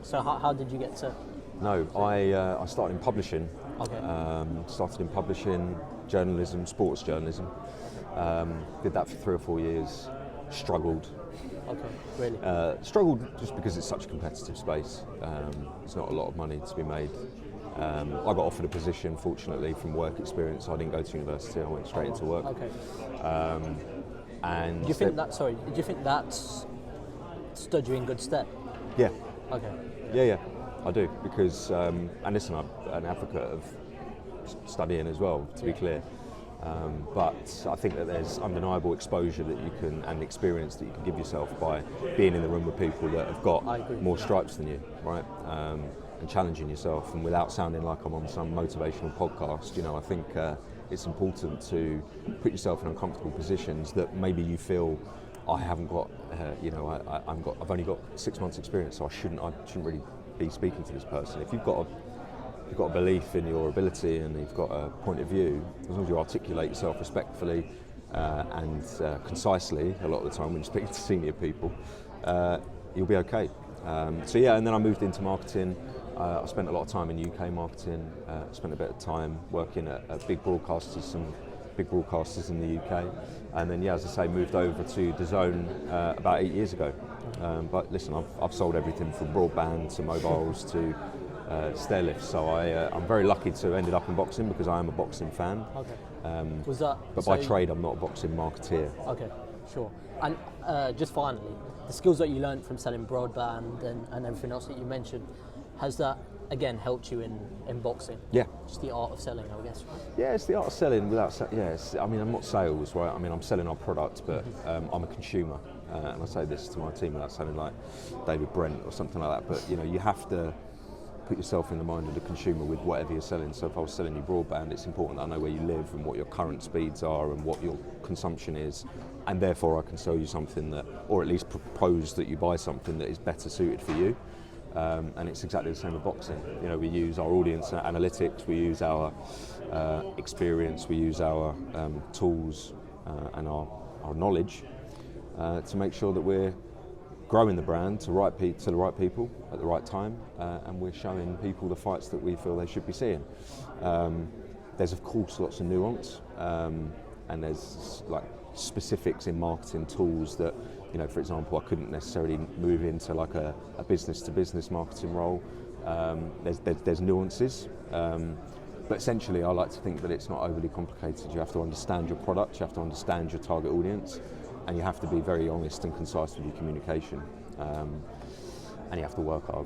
So how did you get to? No, I started in publishing. Okay. Started in publishing, journalism, sports journalism. Did that for 3 or 4 years. Struggled. Okay, really? Struggled just because it's such a competitive space. There's not a lot of money to be made. I got offered a position, fortunately, from work experience. I didn't go to university. I went straight into work. Okay. And do you think that's stood you in good stead? Yeah. Okay. Yeah, I do, because and listen, I'm an advocate of studying as well, to be clear. But I think that there's undeniable exposure that you can, and experience that you can give yourself by being in the room with people that have got more stripes than you, right? And challenging yourself, and without sounding like I'm on some motivational podcast, I think it's important to put yourself in uncomfortable positions that maybe you feel, I haven't got, I've only got 6 months experience, so I shouldn't really be speaking to this person. If you've got a belief in your ability and you've got a point of view, as long as you articulate yourself respectfully and concisely, a lot of the time when you're speaking to senior people, you'll be okay. And then I moved into marketing. I spent a lot of time in UK marketing, spent a bit of time working at big broadcasters, some big broadcasters in the UK, and then, as I say, moved over to Dazn about 8 years ago. But listen, I've sold everything from broadband to mobiles to stair lifts, so I'm very lucky to have ended up in boxing because I am a boxing fan. Okay. But by trade, I'm not a boxing marketeer. Okay, sure. And just finally, the skills that you learned from selling broadband and everything else that you mentioned, has that again helped you in boxing? Yeah. Just the art of selling, I guess. Yeah, it's the art of selling without. I'm not sales, right? I mean, I'm selling our product, but I'm a consumer, and I say this to my team without sounding like David Brent or something like that. But you have to put yourself in the mind of the consumer with whatever you're selling. So if I was selling you broadband, it's important that I know where you live and what your current speeds are and what your consumption is, and therefore I can sell you something that, or at least propose that you buy something that is better suited for you. And it's exactly the same with boxing. We use our audience analytics, we use our experience, we use our tools and our knowledge to make sure that we're growing the brand to the right people at the right time, and we're showing people the fights that we feel they should be seeing. There's of course lots of nuance, and there's like specifics in marketing tools that, for example, I couldn't necessarily move into like a business-to-business marketing role. There's nuances, but essentially I like to think that it's not overly complicated. You have to understand your product, you have to understand your target audience, and you have to be very honest and concise with your communication, and you have to work hard.